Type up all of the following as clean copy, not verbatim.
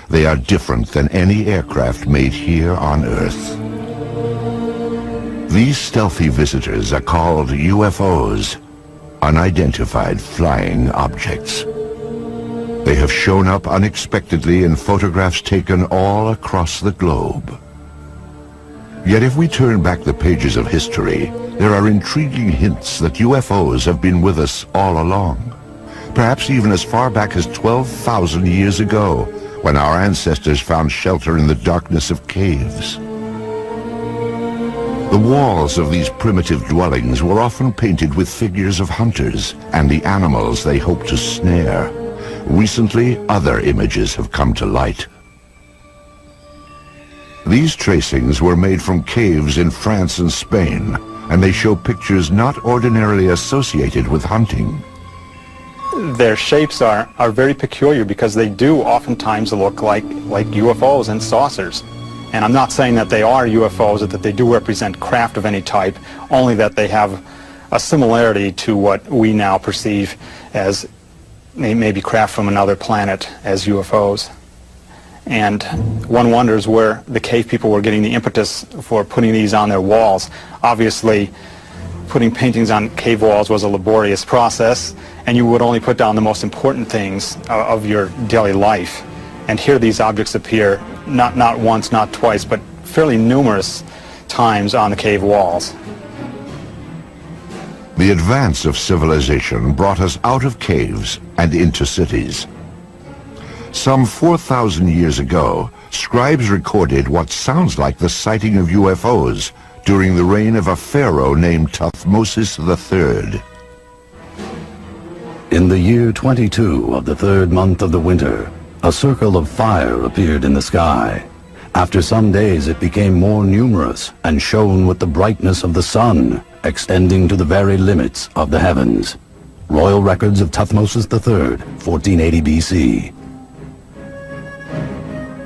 They are different than any aircraft made here on Earth. These stealthy visitors are called UFOs, unidentified flying objects. They have shown up unexpectedly in photographs taken all across the globe. Yet if we turn back the pages of history, there are intriguing hints that UFOs have been with us all along. Perhaps even as far back as 12,000 years ago, when our ancestors found shelter in the darkness of caves. The walls of these primitive dwellings were often painted with figures of hunters and the animals they hoped to snare. Recently, other images have come to light. These tracings were made from caves in France and Spain, and they show pictures not ordinarily associated with hunting. Their shapes are very peculiar because they do oftentimes look like UFOs and saucers. And I'm not saying that they are UFOs or that they do represent craft of any type, only that they have a similarity to what we now perceive as maybe craft from another planet as UFOs. And one wonders where the cave people were getting the impetus for putting these on their walls. Obviously, putting paintings on cave walls was a laborious process, and you would only put down the most important things of your daily life. And here these objects appear not once, not twice, but fairly numerous times on the cave walls. The advance of civilization brought us out of caves and into cities. Some 4,000 years ago, scribes recorded what sounds like the sighting of UFOs during the reign of a pharaoh named Thutmose III. In the year 22 of the third month of the winter, a circle of fire appeared in the sky. After some days it became more numerous and shone with the brightness of the sun, extending to the very limits of the heavens. Royal Records of Thutmose III, 1480 BC.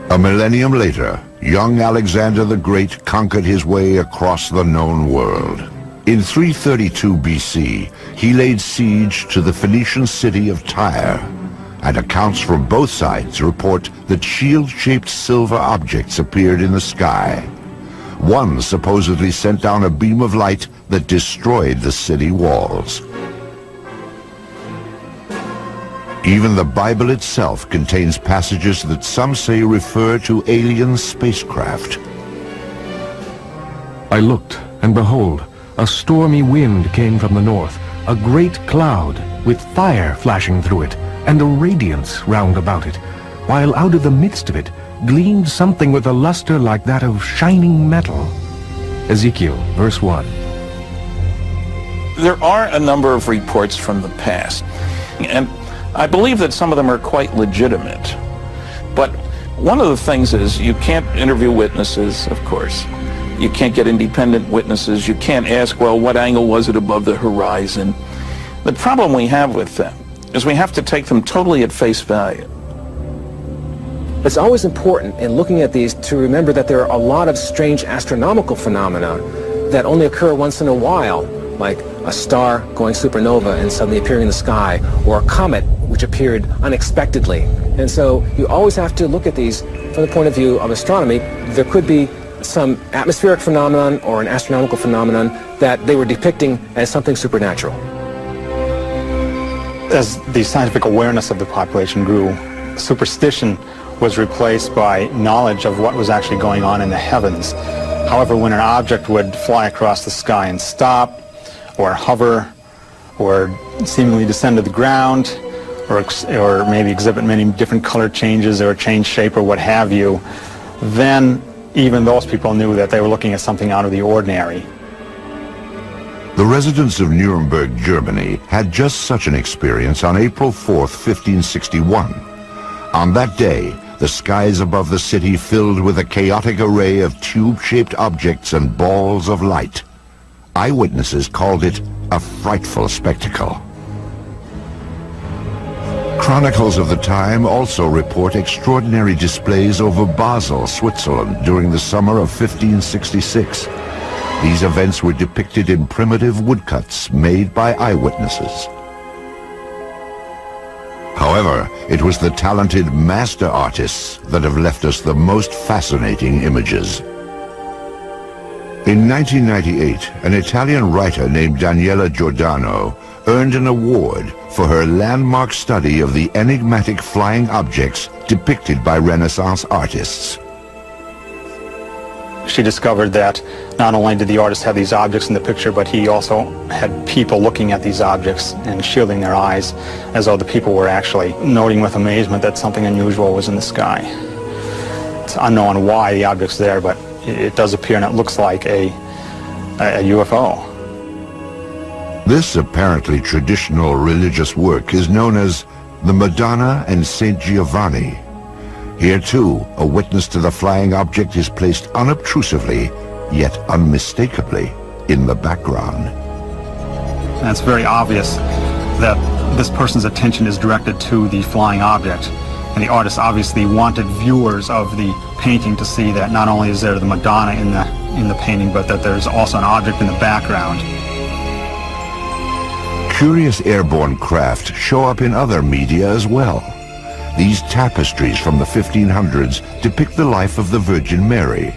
A millennium later, young Alexander the Great conquered his way across the known world. In 332 BC, he laid siege to the Phoenician city of Tyre, and accounts from both sides report that shield-shaped silver objects appeared in the sky. One supposedly sent down a beam of light that destroyed the city walls. Even the Bible itself contains passages that some say refer to alien spacecraft. I looked, and behold, a stormy wind came from the north, a great cloud with fire flashing through it, and a radiance round about it, while out of the midst of it gleamed something with a luster like that of shining metal. Ezekiel, verse 1. There are a number of reports from the past, and I believe that some of them are quite legitimate. But one of the things is you can't interview witnesses, of course. You can't get independent witnesses. You can't ask, well, what angle was it above the horizon? The problem we have with them is we have to take them totally at face value. It's always important in looking at these to remember that there are a lot of strange astronomical phenomena that only occur once in a while, like a star going supernova and suddenly appearing in the sky, or a comet which appeared unexpectedly. And so you always have to look at these from the point of view of astronomy. There could be some atmospheric phenomenon or an astronomical phenomenon that they were depicting as something supernatural. As the scientific awareness of the population grew, superstition was replaced by knowledge of what was actually going on in the heavens. However, when an object would fly across the sky and stop, or hover, or seemingly descend to the ground, or maybe exhibit many different color changes or change shape or what have you, then even those people knew that they were looking at something out of the ordinary. The residents of Nuremberg, Germany, had just such an experience on April 4th, 1561. On that day, the skies above the city filled with a chaotic array of tube-shaped objects and balls of light. Eyewitnesses called it a frightful spectacle. Chronicles of the time also report extraordinary displays over Basel, Switzerland, during the summer of 1566. These events were depicted in primitive woodcuts made by eyewitnesses. However, it was the talented master artists that have left us the most fascinating images. In 1998, an Italian writer named Daniela Giordano earned an award for her landmark study of the enigmatic flying objects depicted by Renaissance artists. She discovered that not only did the artist have these objects in the picture, but he also had people looking at these objects and shielding their eyes as though the people were actually noting with amazement that something unusual was in the sky. It's unknown why the object's there, but it does appear and it looks like a UFO. This apparently traditional religious work is known as the Madonna and Saint Giovanni. Here too, a witness to the flying object is placed unobtrusively, yet unmistakably, in the background. And it's very obvious that this person's attention is directed to the flying object. And the artist obviously wanted viewers of the painting to see that not only is there the Madonna in the painting, but that there's also an object in the background. Curious airborne craft show up in other media as well. These tapestries from the 1500s depict the life of the Virgin Mary.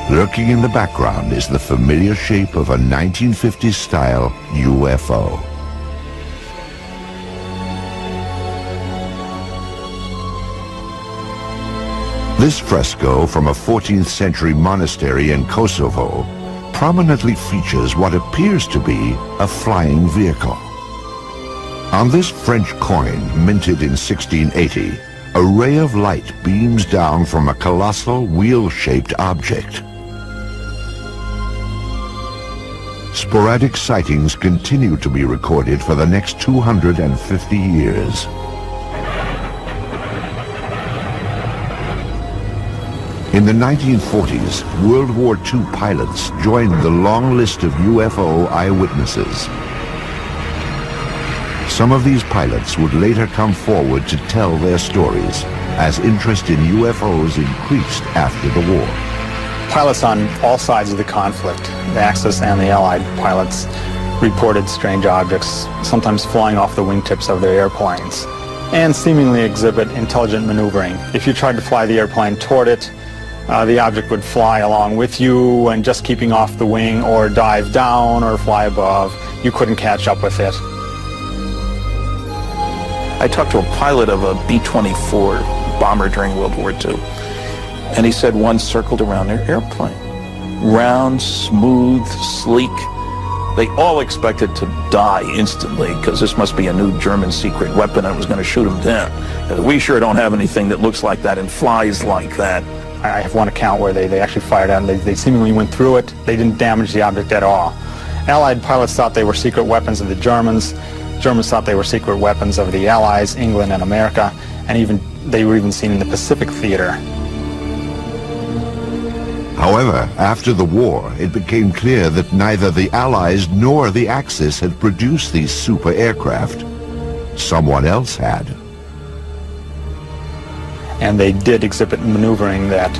Lurking in the background is the familiar shape of a 1950s-style UFO. This fresco from a 14th century monastery in Kosovo prominently features what appears to be a flying vehicle. On this French coin, minted in 1680, a ray of light beams down from a colossal wheel-shaped object. Sporadic sightings continue to be recorded for the next 250 years. In the 1940s, World War II pilots joined the long list of UFO eyewitnesses. Some of these pilots would later come forward to tell their stories as interest in UFOs increased after the war. Pilots on all sides of the conflict, the Axis and the Allied pilots, reported strange objects, sometimes flying off the wingtips of their airplanes, and seemingly exhibit intelligent maneuvering. If you tried to fly the airplane toward it, the object would fly along with you and just keeping off the wing, or dive down or fly above. You couldn't catch up with it. I talked to a pilot of a B-24 bomber during World War II, and he said one circled around their airplane. Round, smooth, sleek. They all expected to die instantly because this must be a new German secret weapon and it was going to shoot them down. We sure don't have anything that looks like that and flies like that. I have one account where they actually fired out and they seemingly went through it. They didn't damage the object at all. Allied pilots thought they were secret weapons of the Germans. Germans thought they were secret weapons of the Allies, England and America, and they were even seen in the Pacific theater. However, after the war, it became clear that neither the Allies nor the Axis had produced these super aircraft. Someone else had. And they did exhibit maneuvering that,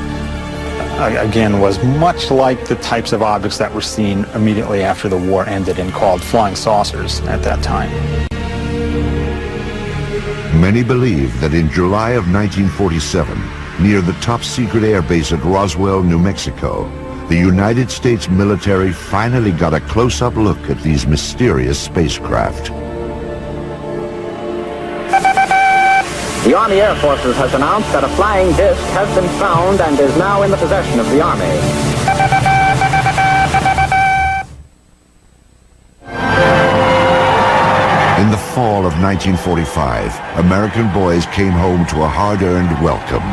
again, was much like the types of objects that were seen immediately after the war ended and called flying saucers at that time. Many believe that in July of 1947, near the top-secret airbase at Roswell, New Mexico, the United States military finally got a close-up look at these mysterious spacecraft. The Army Air Forces has announced that a flying disc has been found and is now in the possession of the Army. In the fall of 1945, American boys came home to a hard-earned welcome.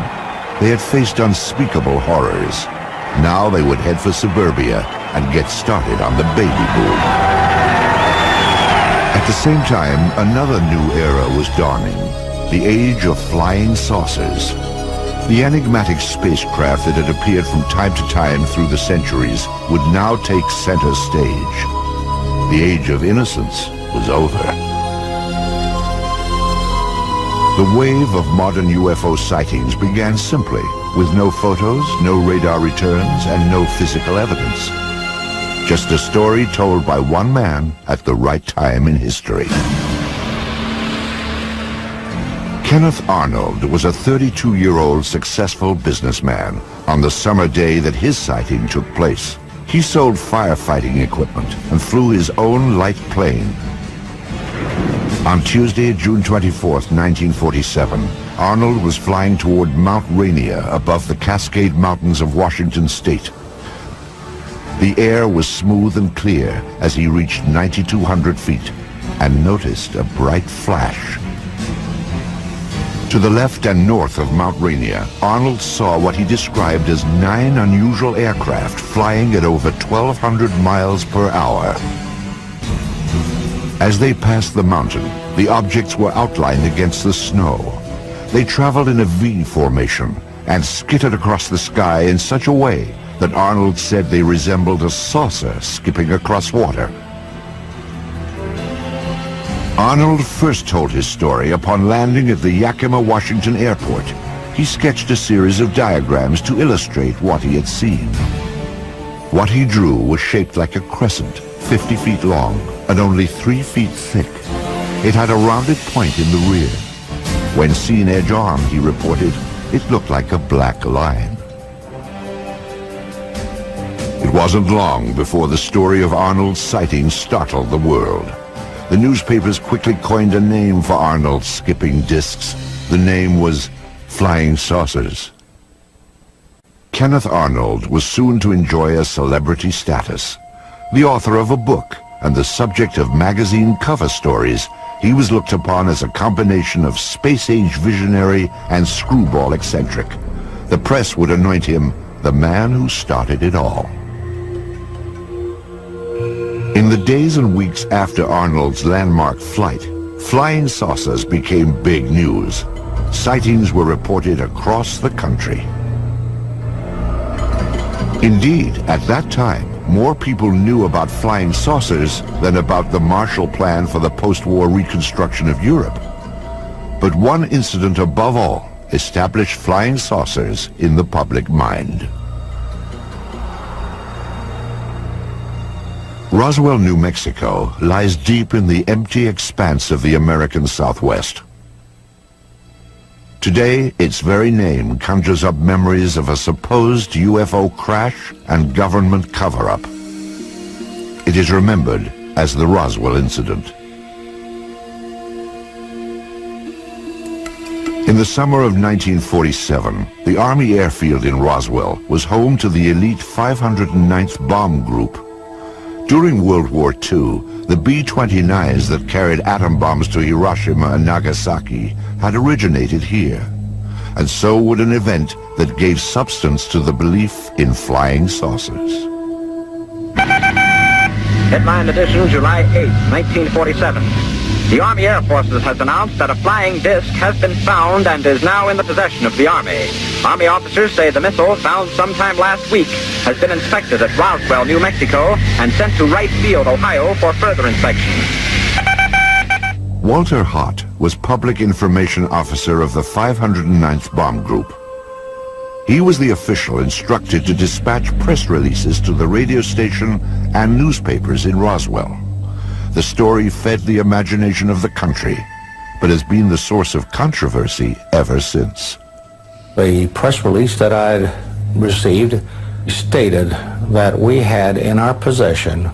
They had faced unspeakable horrors. Now they would head for suburbia and get started on the baby boom. At the same time, another new era was dawning. The age of flying saucers. The enigmatic spacecraft that had appeared from time to time through the centuries would now take center stage. The age of innocence was over. The wave of modern UFO sightings began simply, with no photos, no radar returns, and no physical evidence. Just a story told by one man at the right time in history. Kenneth Arnold was a 32-year-old successful businessman on the summer day that his sighting took place. He sold firefighting equipment and flew his own light plane. On Tuesday, June 24th, 1947, Arnold was flying toward Mount Rainier above the Cascade Mountains of Washington State. The air was smooth and clear as he reached 9,200 feet and noticed a bright flash. To the left and north of Mount Rainier, Arnold saw what he described as 9 unusual aircraft flying at over 1,200 miles per hour. As they passed the mountain, the objects were outlined against the snow. They traveled in a V formation and skittered across the sky in such a way that Arnold said they resembled a saucer skipping across water. Arnold first told his story upon landing at the Yakima, Washington airport. He sketched a series of diagrams to illustrate what he had seen. What he drew was shaped like a crescent, 50 feet long and only 3 feet thick. It had a rounded point in the rear. When seen edge on, he reported, it looked like a black line. It wasn't long before the story of Arnold's sighting startled the world. The newspapers quickly coined a name for Arnold's skipping discs. The name was flying saucers. Kenneth Arnold was soon to enjoy a celebrity status. The author of a book and the subject of magazine cover stories, he was looked upon as a combination of space-age visionary and screwball eccentric. The press would anoint him the man who started it all. In the days and weeks after Arnold's landmark flight, flying saucers became big news. Sightings were reported across the country. Indeed, at that time, more people knew about flying saucers than about the Marshall Plan for the post-war reconstruction of Europe. But one incident above all established flying saucers in the public mind. Roswell, New Mexico lies deep in the empty expanse of the American Southwest. Today, its very name conjures up memories of a supposed UFO crash and government cover-up. It is remembered as the Roswell incident. In the summer of 1947, the Army airfield in Roswell was home to the elite 509th Bomb Group. During World War II, the B-29s that carried atom bombs to Hiroshima and Nagasaki had originated here, and so would an event that gave substance to the belief in flying saucers. Headline edition, July 8, 1947. The Army Air Forces has announced that a flying disc has been found and is now in the possession of the Army. Army officers say the missile, found sometime last week, has been inspected at Roswell, New Mexico, and sent to Wright Field, Ohio, for further inspection. Walter Hott was Public Information Officer of the 509th Bomb Group. He was the official instructed to dispatch press releases to the radio station and newspapers in Roswell. The story fed the imagination of the country, but has been the source of controversy ever since. The press release that I'd received stated that we had in our possession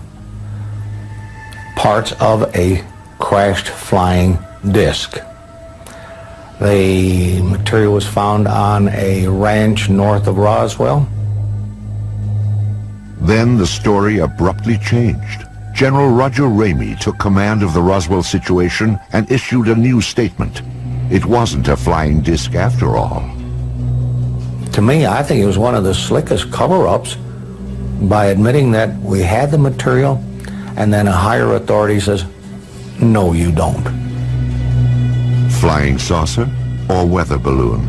parts of a crashed flying disc. The material was found on a ranch north of Roswell. Then the story abruptly changed. General Roger Ramey took command of the Roswell situation and issued a new statement. It wasn't a flying disc after all. To me, I think it was one of the slickest cover-ups by admitting that we had the material, and then a higher authority says, no, you don't. Flying saucer or weather balloon?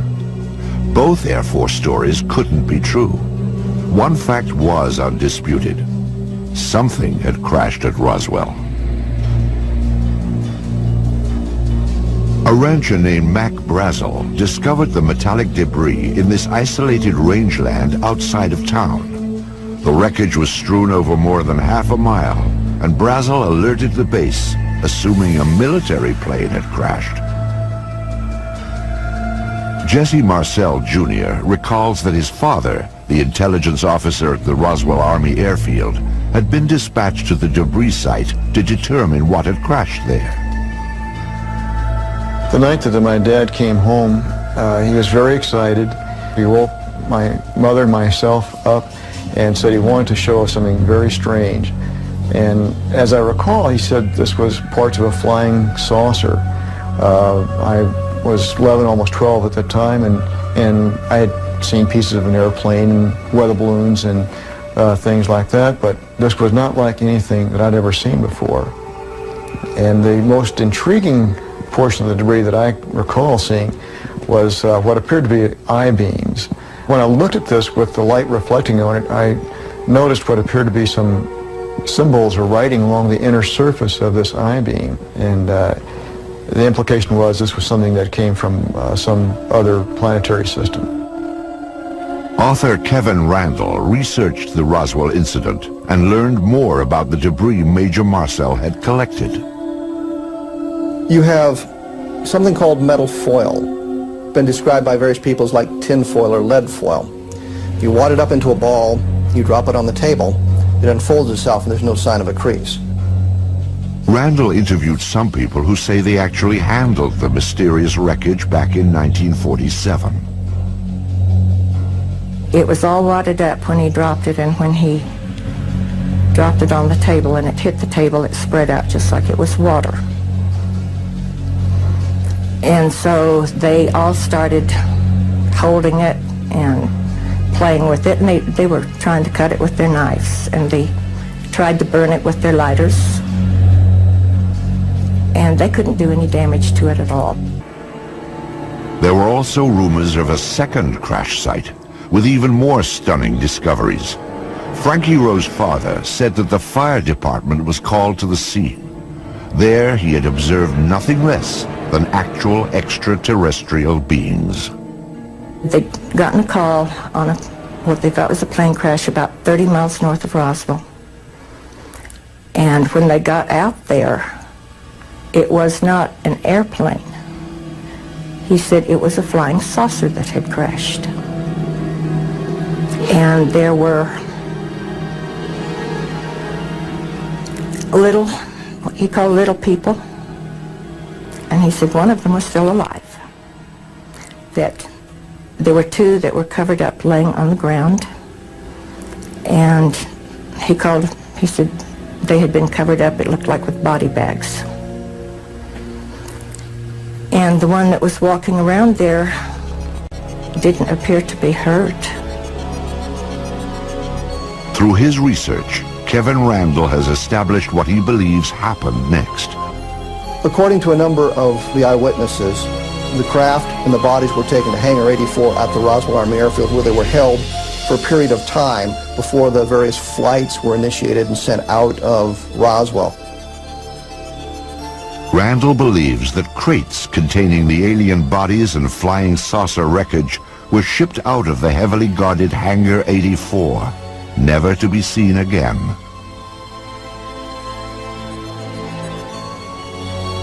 Both Air Force stories couldn't be true. One fact was undisputed. Something had crashed at Roswell. A rancher named Mac Brazel discovered the metallic debris in this isolated rangeland outside of town. The wreckage was strewn over more than half a mile, and Brazel alerted the base, assuming a military plane had crashed. Jesse Marcel Jr. recalls that his father, the intelligence officer at the Roswell Army Airfield, had been dispatched to the debris site to determine what had crashed there. The night that my dad came home, he was very excited. He woke my mother and myself up and said he wanted to show us something very strange. And as I recall, he said this was parts of a flying saucer. I was 11, almost 12 at the time, and I had seen pieces of an airplane and weather balloons and things like that, but this was not like anything that I'd ever seen before. And the most intriguing portion of the debris that I recall seeing was what appeared to be I-beams. When I looked at this with the light reflecting on it, I noticed what appeared to be some symbols or writing along the inner surface of this I-beam. And the implication was this was something that came from some other planetary system. Author Kevin Randle researched the Roswell incident and learned more about the debris Major Marcel had collected. You have something called metal foil, been described by various people as like tin foil or lead foil. You wad it up into a ball, you drop it on the table, it unfolds itself and there's no sign of a crease. Randall interviewed some people who say they actually handled the mysterious wreckage back in 1947. It was all wadded up when he dropped it, and when he dropped it on the table and it hit the table, it spread out just like it was water. And so they all started holding it and playing with it, and they were trying to cut it with their knives, and they tried to burn it with their lighters, and they couldn't do any damage to it at all. There were also rumors of a second crash site with even more stunning discoveries. Frankie Rowe's father said that the fire department was called to the scene. There he had observed nothing less than actual extraterrestrial beings. They'd gotten a call on what they thought was a plane crash about 30 miles north of Roswell. And when they got out there, it was not an airplane. He said it was a flying saucer that had crashed. And there were little, what he called little people. And he said one of them was still alive. That there were two that were covered up laying on the ground. And he said they had been covered up, it looked like with body bags. And the one that was walking around there didn't appear to be hurt. Through his research, Kevin Randle has established what he believes happened next. According to a number of the eyewitnesses, the craft and the bodies were taken to Hangar 84 at the Roswell Army Airfield, where they were held for a period of time before the various flights were initiated and sent out of Roswell. Randle believes that crates containing the alien bodies and flying saucer wreckage were shipped out of the heavily guarded Hangar 84, never to be seen again.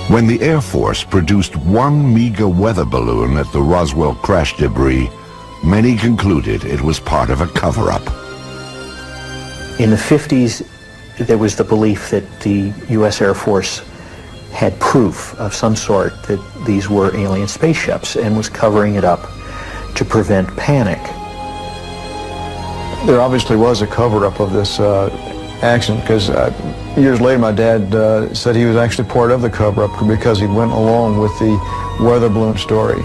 When the Air Force produced one MEGA weather balloon at the Roswell crash debris, many concluded it was part of a cover-up. In the 50s, there was the belief that the U.S. Air Force had proof of some sort that these were alien spaceships and was covering it up to prevent panic. There obviously was a cover-up of this accident, because years later my dad said he was actually part of the cover-up because he went along with the weather balloon story.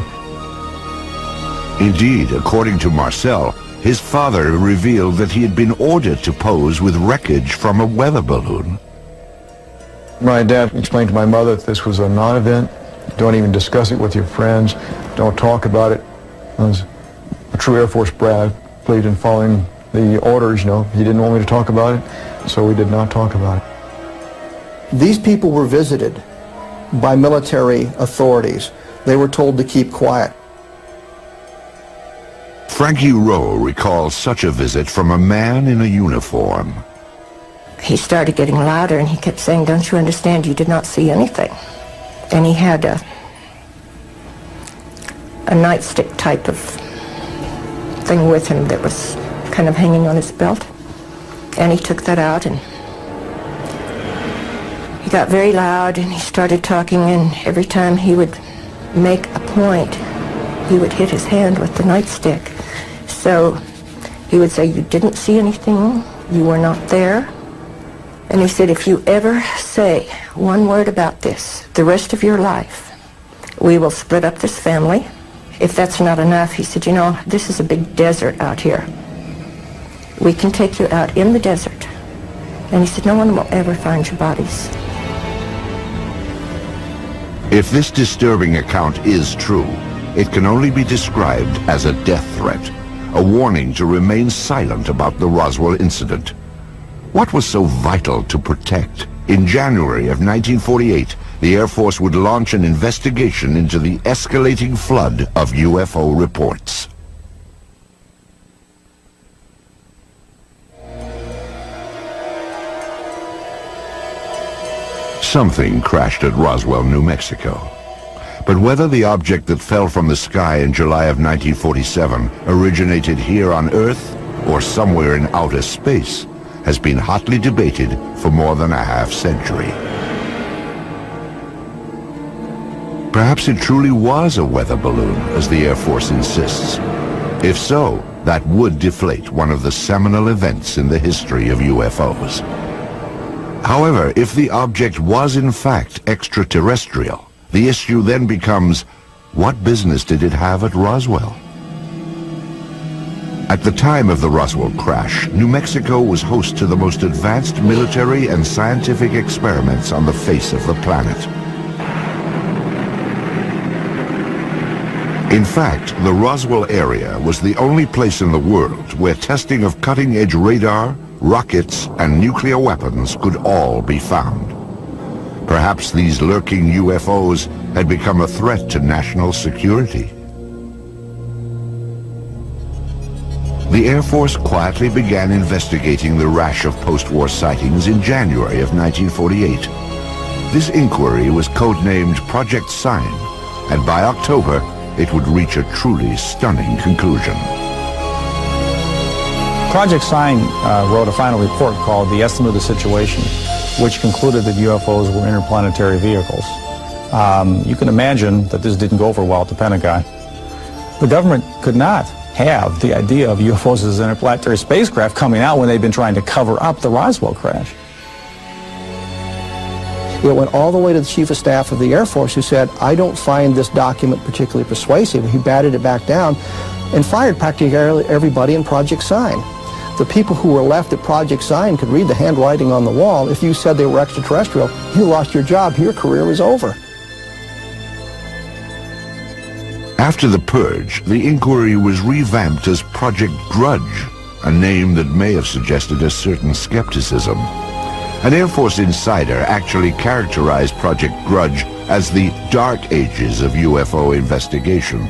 Indeed, according to Marcel, his father revealed that he had been ordered to pose with wreckage from a weather balloon. My dad explained to my mother that this was a non-event. Don't even discuss it with your friends. Don't talk about it. I was a true Air Force brat, believed in following the orders, you know. He didn't want me to talk about it, so we did not talk about it. These people were visited by military authorities. They were told to keep quiet. Frankie Rowe recalls such a visit from a man in a uniform. He started getting louder, and he kept saying, "Don't you understand? You did not see anything." And he had a a nightstick type of thing with him that was kind of hanging on his belt. And he took that out, and he got very loud, and he started talking, and every time he would make a point, he would hit his hand with the nightstick. So he would say, "You didn't see anything, you were not there." And he said, "If you ever say one word about this the rest of your life, we will split up this family." If that's not enough, he said, "You know, this is a big desert out here. We can take you out in the desert." And he said, "No one will ever find your bodies." If this disturbing account is true, it can only be described as a death threat, a warning to remain silent about the Roswell incident. What was so vital to protect? In January of 1948, the Air Force would launch an investigation into the escalating flood of UFO reports. Something crashed at Roswell, New Mexico. But whether the object that fell from the sky in July of 1947 originated here on Earth or somewhere in outer space has been hotly debated for more than a half-century. Perhaps it truly was a weather balloon, as the Air Force insists. If so, that would deflate one of the seminal events in the history of UFOs. However, if the object was in fact extraterrestrial, the issue then becomes, what business did it have at Roswell? At the time of the Roswell crash, New Mexico was host to the most advanced military and scientific experiments on the face of the planet. In fact, the Roswell area was the only place in the world where testing of cutting-edge radar, rockets, and nuclear weapons could all be found. Perhaps these lurking UFOs had become a threat to national security. The Air Force quietly began investigating the rash of post-war sightings in January of 1948. This inquiry was codenamed Project Sign, and by October, it would reach a truly stunning conclusion. Project Sign wrote a final report called The Estimate of the Situation, which concluded that UFOs were interplanetary vehicles. You can imagine that this didn't go over well at the Pentagon. The government could not have the idea of UFOs as interplanetary spacecraft coming out when they've been trying to cover up the Roswell crash. It went all the way to the Chief of Staff of the Air Force, who said, "I don't find this document particularly persuasive." He batted it back down and fired practically everybody in Project Sign. The people who were left at Project Sign could read the handwriting on the wall. If you said they were extraterrestrial, you lost your job. Your career was over. After the purge, the inquiry was revamped as Project Grudge, a name that may have suggested a certain skepticism. An Air Force insider actually characterized Project Grudge as the dark ages of UFO investigation.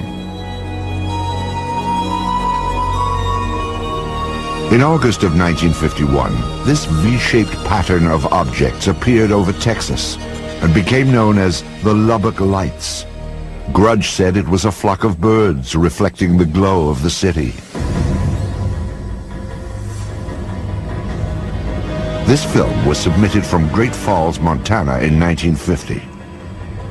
In August of 1951, this V-shaped pattern of objects appeared over Texas and became known as the Lubbock Lights. Grudge said it was a flock of birds reflecting the glow of the city. This film was submitted from Great Falls, Montana in 1950.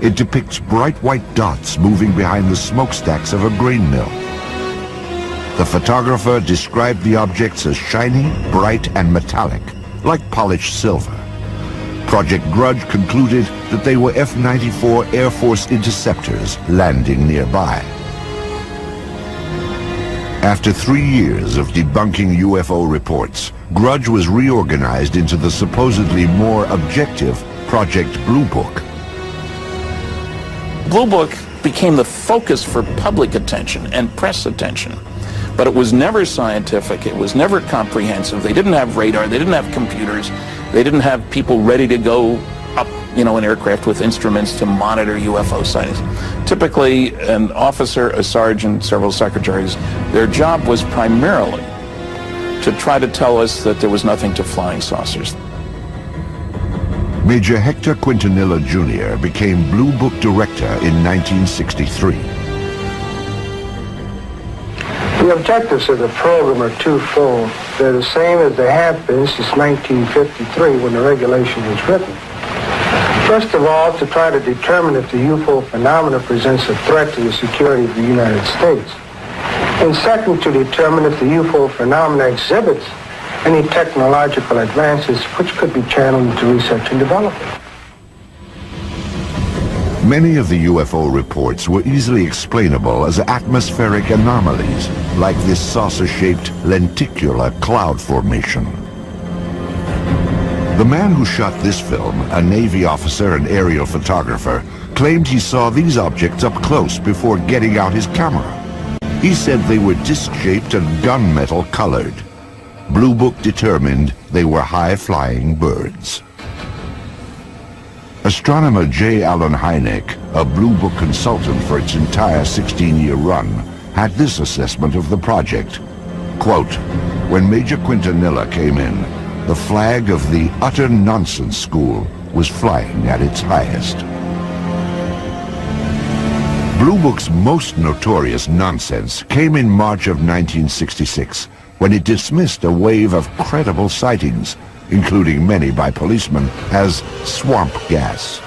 It depicts bright white dots moving behind the smokestacks of a grain mill. The photographer described the objects as shiny, bright, and metallic, like polished silver. Project Grudge concluded that they were F-94 Air Force interceptors landing nearby. After 3 years of debunking UFO reports, Grudge was reorganized into the supposedly more objective Project Blue Book. Blue Book became the focus for public attention and press attention. But it was never scientific, it was never comprehensive. They didn't have radar, they didn't have computers, they didn't have people ready to go up, in aircraft with instruments to monitor UFO sightings. Typically, an officer, a sergeant, several secretaries, their job was primarily to try to tell us that there was nothing to flying saucers. Major Hector Quintanilla Jr. became Blue Book director in 1963. The objectives of the program are twofold. They're the same as they have been since 1953 when the regulation was written. First of all, to try to determine if the UFO phenomena presents a threat to the security of the United States. And second, to determine if the UFO phenomena exhibits any technological advances which could be channeled into research and development. Many of the UFO reports were easily explainable as atmospheric anomalies, like this saucer-shaped lenticular cloud formation. The man who shot this film, a Navy officer and aerial photographer, claimed he saw these objects up close before getting out his camera. He said they were disc-shaped and gunmetal colored. Blue Book determined they were high-flying birds. Astronomer J. Allen Hynek, a Blue Book consultant for its entire 16-year run, had this assessment of the project. Quote, "When Major Quintanilla came in, the flag of the utter nonsense school was flying at its highest." Blue Book's most notorious nonsense came in March of 1966, when it dismissed a wave of credible sightings, including many by policemen, as swamp gas.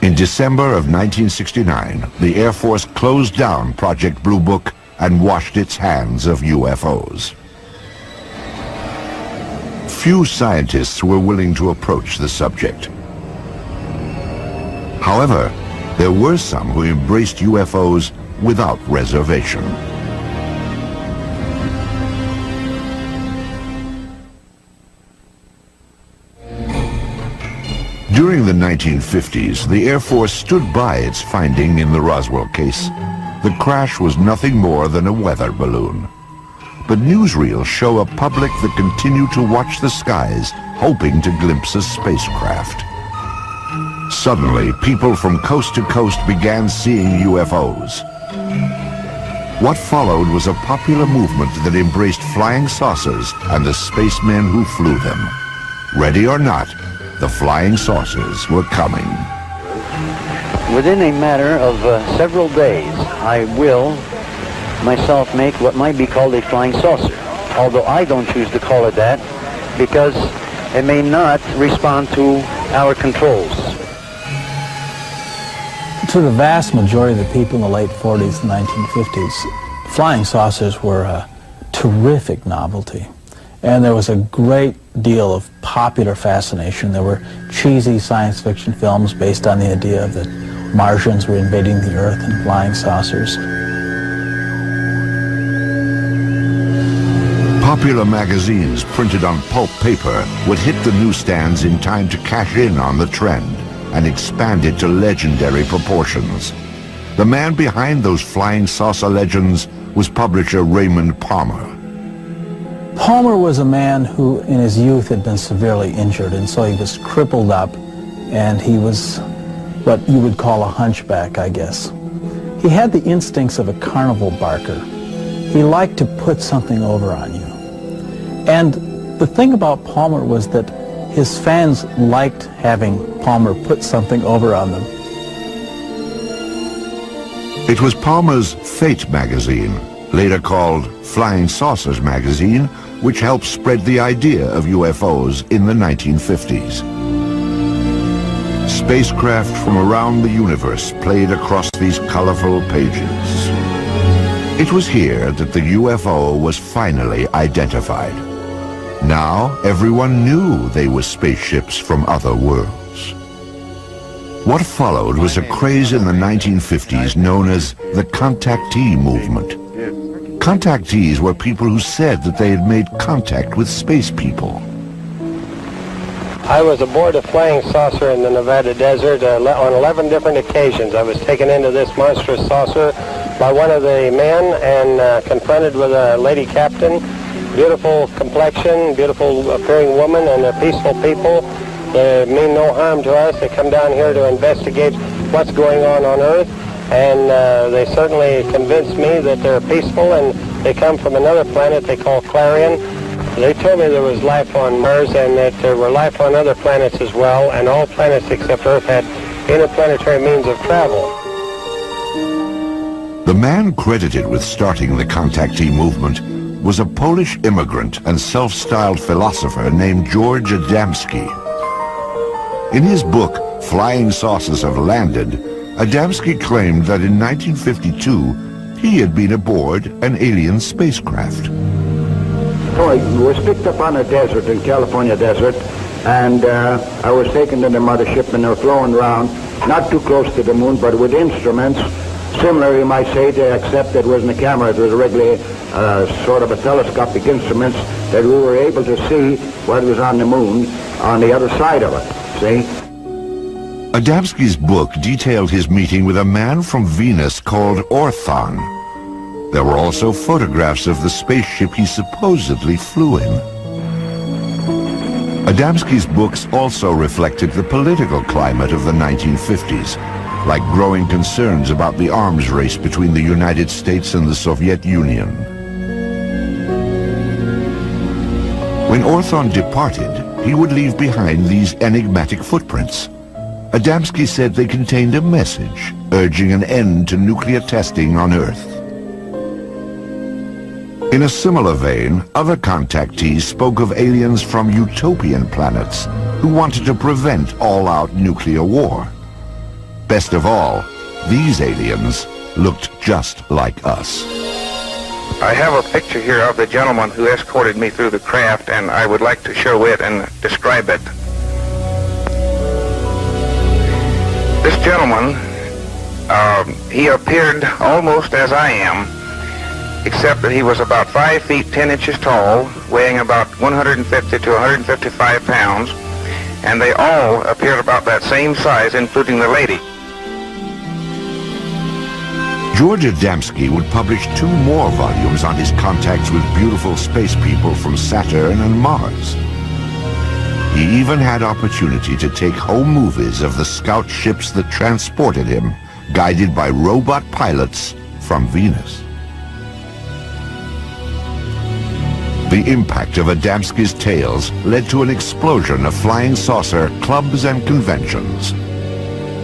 In December of 1969, the Air Force closed down Project Blue Book and washed its hands of UFOs. Few scientists were willing to approach the subject. However, there were some who embraced UFOs without reservation. During the 1950s, the Air Force stood by its finding in the Roswell case. The crash was nothing more than a weather balloon. But newsreels show a public that continue to watch the skies, hoping to glimpse a spacecraft. Suddenly, people from coast to coast began seeing UFOs. What followed was a popular movement that embraced flying saucers and the spacemen who flew them. Ready or not, the flying saucers were coming. Within a matter of several days, I will myself make what might be called a flying saucer, although I don't choose to call it that because it may not respond to our controls. To the vast majority of the people in the late 40s and 1950s, flying saucers were a terrific novelty. And there was a great deal of popular fascination. There were cheesy science fiction films based on the idea that Martians were invading the Earth in flying saucers. Popular magazines printed on pulp paper would hit the newsstands in time to cash in on the trend and expand it to legendary proportions. The man behind those flying saucer legends was publisher Raymond Palmer. Palmer was a man who in his youth had been severely injured, and so he was crippled up, and he was what you would call a hunchback, I guess. He had the instincts of a carnival barker. He liked to put something over on you. And the thing about Palmer was that his fans liked having Palmer put something over on them. It was Palmer's Fate magazine, later called Flying Saucers magazine, which helped spread the idea of UFOs in the 1950s. Spacecraft from around the universe played across these colorful pages. It was here that the UFO was finally identified. Now everyone knew they were spaceships from other worlds. What followed was a craze in the 1950s known as the contactee movement. Contactees were people who said that they had made contact with space people. I was aboard a flying saucer in the Nevada desert on 11 different occasions. I was taken into this monstrous saucer by one of the men and confronted with a lady captain. Beautiful complexion, beautiful appearing woman, and they're peaceful people. They mean no harm to us. They come down here to investigate what's going on Earth. And they certainly convinced me that they're peaceful, and they come from another planet they call Clarion. They told me there was life on Mars and that there were life on other planets as well, and all planets except Earth had interplanetary means of travel. The man credited with starting the contactee movement was a Polish immigrant and self-styled philosopher named George Adamski. In his book, Flying Saucers Have Landed, Adamski claimed that in 1952, he had been aboard an alien spacecraft. So I was picked up on a desert, in California desert, and I was taken to the mothership, and they were flowing around, not too close to the moon, but with instruments, similar, you might say, except it wasn't a camera, it was a regular sort of a telescopic instruments that we were able to see what was on the moon on the other side of it, see? Adamski's book detailed his meeting with a man from Venus called Orthon. There were also photographs of the spaceship he supposedly flew in. Adamski's books also reflected the political climate of the 1950s, like growing concerns about the arms race between the United States and the Soviet Union. When Orthon departed, he would leave behind these enigmatic footprints. Adamski said they contained a message urging an end to nuclear testing on Earth. In a similar vein, other contactees spoke of aliens from utopian planets who wanted to prevent all-out nuclear war. Best of all, these aliens looked just like us. I have a picture here of the gentleman who escorted me through the craft, and I would like to show it and describe it. This gentleman, he appeared almost as I am, except that he was about 5 feet 10 inches tall, weighing about 150 to 155 pounds, and they all appeared about that same size, including the lady. George Adamski would publish 2 more volumes on his contacts with beautiful space people from Saturn and Mars. He even had opportunity to take home movies of the scout ships that transported him, guided by robot pilots from Venus. The impact of Adamski's tales led to an explosion of flying saucer clubs and conventions.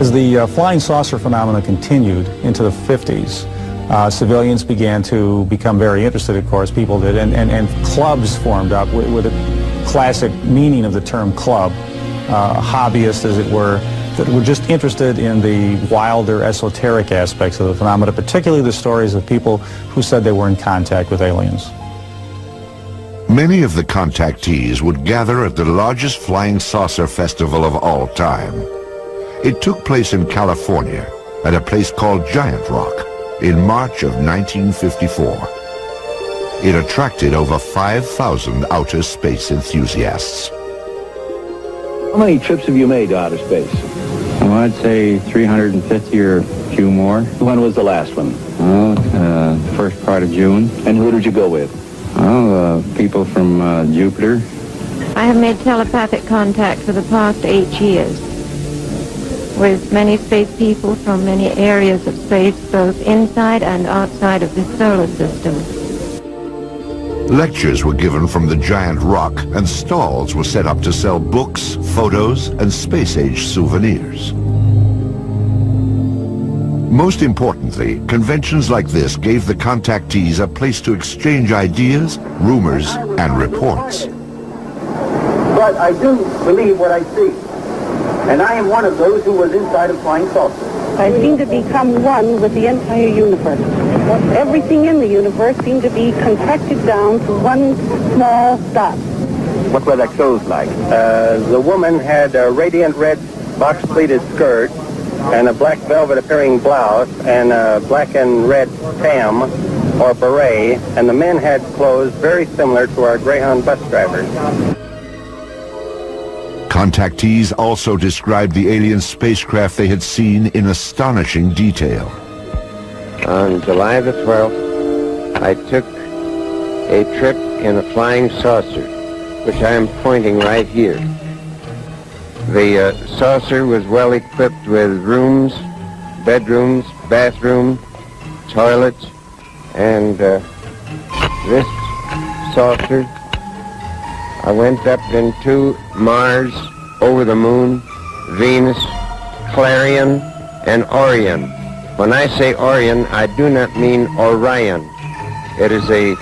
As the flying saucer phenomena continued into the 50s, civilians began to become very interested, of course, people did, and clubs formed up with a classic meaning of the term club, hobbyists, as it were, that were just interested in the wilder, esoteric aspects of the phenomena, particularly the stories of people who said they were in contact with aliens. Many of the contactees would gather at the largest flying saucer festival of all time. It took place in California, at a place called Giant Rock, in March of 1954. It attracted over 5,000 outer space enthusiasts. How many trips have you made to outer space? Well, I'd say 350 or a few more. When was the last one? Well, the first part of June. And who did you go with? Well, people from Jupiter. I have made telepathic contact for the past 8 years with many space people from many areas of space, both inside and outside of the solar system. Lectures were given from the Giant Rock, and stalls were set up to sell books, photos, and space-age souvenirs. Most importantly, conventions like this gave the contactees a place to exchange ideas, rumors, and reports. But I do believe what I see. And I am one of those who was inside a flying saucer. I seem to become one with the entire universe. Everything in the universe seemed to be contracted down to one small dot. What were their clothes like? The woman had a radiant red box-pleated skirt and a black velvet-appearing blouse and a black and red tam or beret, and the men had clothes very similar to our Greyhound bus drivers. Contactees also described the alien spacecraft they had seen in astonishing detail. On July the 12th, I took a trip in a flying saucer, which I am pointing right here. The saucer was well equipped with rooms, bedrooms, bathroom, toilets, and this saucer, I went up into Mars, over the moon, Venus, Clarion, and Orion. When I say Orion, I do not mean Orion. It is a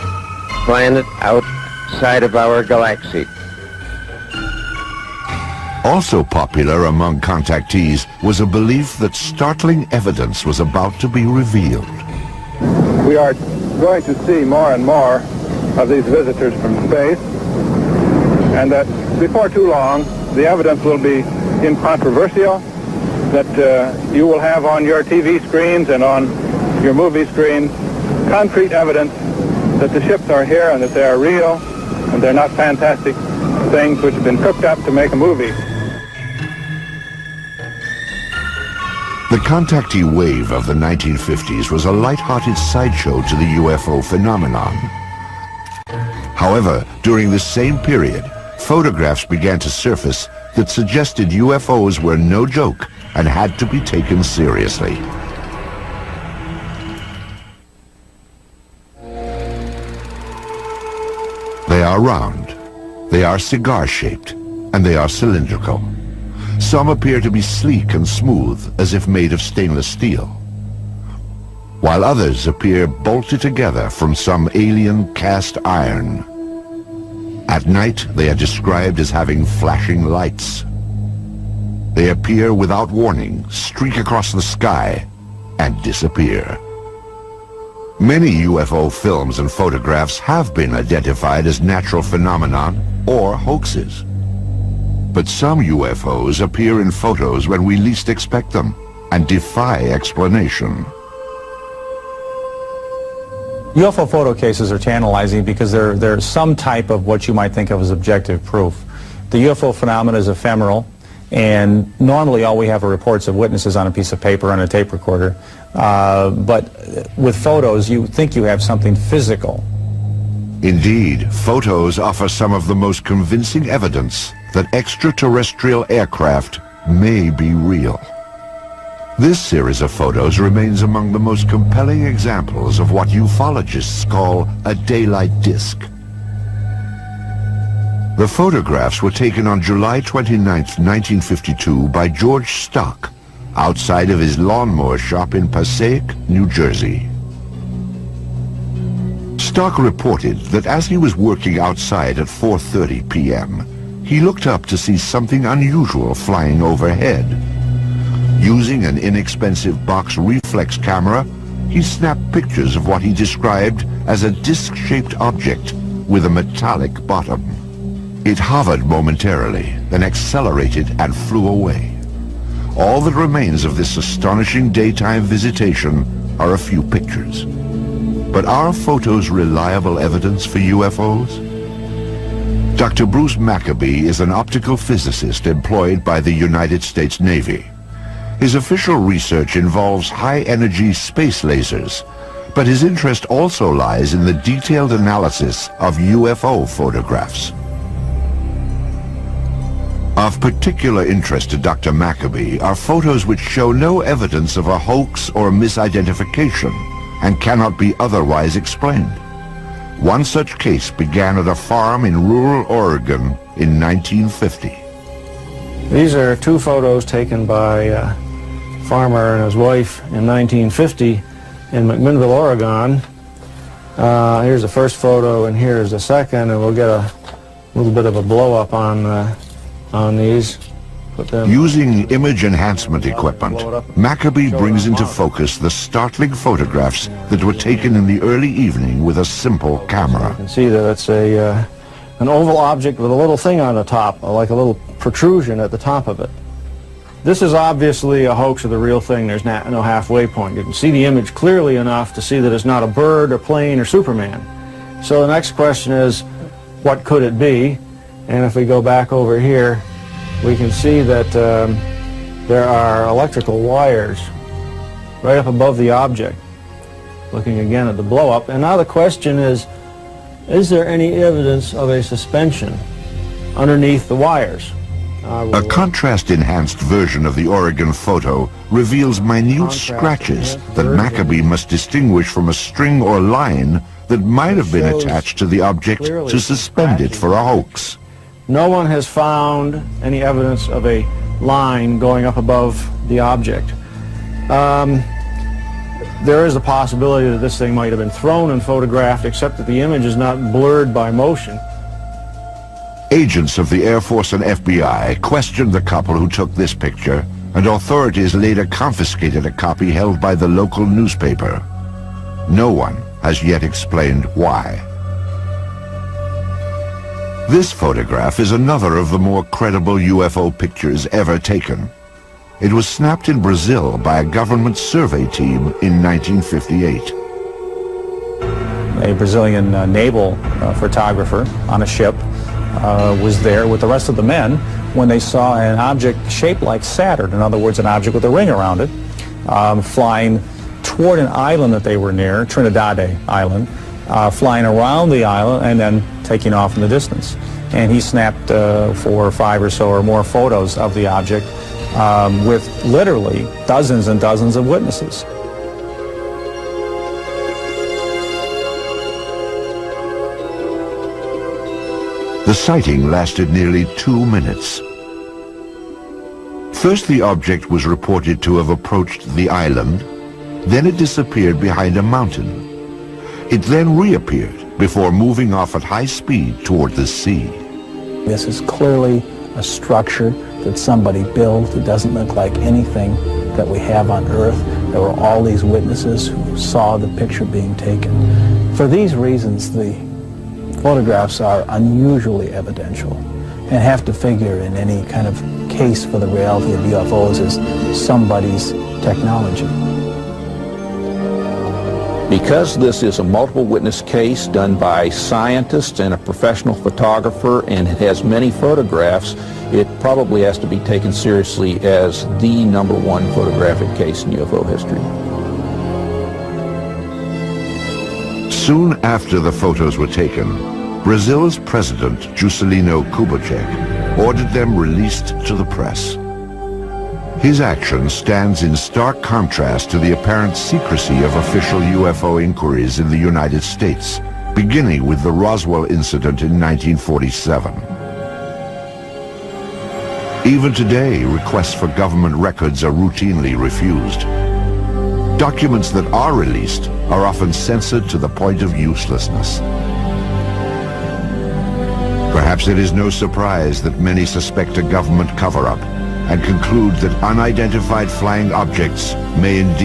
planet outside of our galaxy. Also popular among contactees was a belief that startling evidence was about to be revealed. We are going to see more and more of these visitors from space, and that before too long, the evidence will be incontrovertible, that you will have on your TV screens and on your movie screens concrete evidence that the ships are here and that they are real and they're not fantastic things which have been cooked up to make a movie. The contactee wave of the 1950s was a light-hearted sideshow to the UFO phenomenon. However, during this same period, photographs began to surface that suggested UFOs were no joke and had to be taken seriously. They are round, they are cigar-shaped, and they are cylindrical. Some appear to be sleek and smooth, as if made of stainless steel, while others appear bolted together from some alien cast iron. At night, they are described as having flashing lights. They appear without warning, streak across the sky, and disappear. Many UFO films and photographs have been identified as natural phenomenon or hoaxes. But some UFOs appear in photos when we least expect them and defy explanation. UFO photo cases are tantalizing because they're some type of what you might think of as objective proof. The UFO phenomenon is ephemeral, and normally all we have are reports of witnesses on a piece of paper on a tape recorder. But with photos, you think you have something physical. Indeed, photos offer some of the most convincing evidence that extraterrestrial aircraft may be real. This series of photos remains among the most compelling examples of what ufologists call a daylight disk. The photographs were taken on July 29, 1952 by George Stock, outside of his lawnmower shop in Passaic, New Jersey. Stock reported that as he was working outside at 4:30 p.m., he looked up to see something unusual flying overhead. Using an inexpensive box reflex camera, he snapped pictures of what he described as a disc-shaped object with a metallic bottom. It hovered momentarily, then accelerated and flew away. All that remains of this astonishing daytime visitation are a few pictures. But are photos reliable evidence for UFOs? Dr. Bruce Maccabee is an optical physicist employed by the United States Navy. His official research involves high-energy space lasers, but his interest also lies in the detailed analysis of UFO photographs. Of particular interest to Dr. Maccabee are photos which show no evidence of a hoax or misidentification and cannot be otherwise explained. One such case began at a farm in rural Oregon in 1950. These are two photos taken by a farmer and his wife in 1950 in McMinnville, Oregon. Here's the first photo and here's the second, and we'll get a little bit of a blow-up on these. Using image enhancement equipment, Maccabee brings into focus the startling photographs that were taken in the early evening with a simple camera. You can see that it's an oval object with a little thing on the top, like a little protrusion at the top of it. This is obviously a hoax of the real thing. There's no halfway point. You can see the image clearly enough to see that it's not a bird or plane or Superman. So the next question is, what could it be? And if we go back over here, we can see that there are electrical wires right up above the object. Looking again at the blow-up. And now the question is there any evidence of a suspension underneath the wires? A contrast-enhanced version of the Oregon photo reveals minute scratches that Maccabee must distinguish from a string or line that might have been attached to the object to suspend it for a hoax. No one has found any evidence of a line going up above the object. There is a possibility that this thing might have been thrown and photographed, except that the image is not blurred by motion. Agents of the Air Force and FBI questioned the couple who took this picture, and authorities later confiscated a copy held by the local newspaper. No one has yet explained why. This photograph is another of the more credible UFO pictures ever taken. It was snapped in Brazil by a government survey team in 1958. A Brazilian naval photographer on a ship was there with the rest of the men when they saw an object shaped like Saturn, in other words, an object with a ring around it, flying toward an island that they were near, Trinidad Island, flying around the island and then taking off in the distance. And he snapped 4 or 5 or so or more photos of the object with literally dozens and dozens of witnesses. The sighting lasted nearly 2 minutes. First, the object was reported to have approached the island, then it disappeared behind a mountain. It then reappeared before moving off at high speed toward the sea. This is clearly a structure that somebody built. It doesn't look like anything that we have on Earth. There were all these witnesses who saw the picture being taken. For these reasons, the photographs are unusually evidential and have to figure in any kind of case for the reality of UFOs as somebody's technology. Because this is a multiple witness case done by scientists and a professional photographer, and it has many photographs, it probably has to be taken seriously as the #1 photographic case in UFO history. Soon after the photos were taken, Brazil's president, Juscelino Kubitschek, ordered them released to the press. His action stands in stark contrast to the apparent secrecy of official UFO inquiries in the United States, beginning with the Roswell incident in 1947. Even today, requests for government records are routinely refused. Documents that are released are often censored to the point of uselessness. Perhaps it is no surprise that many suspect a government cover-up and conclude that unidentified flying objects may indeed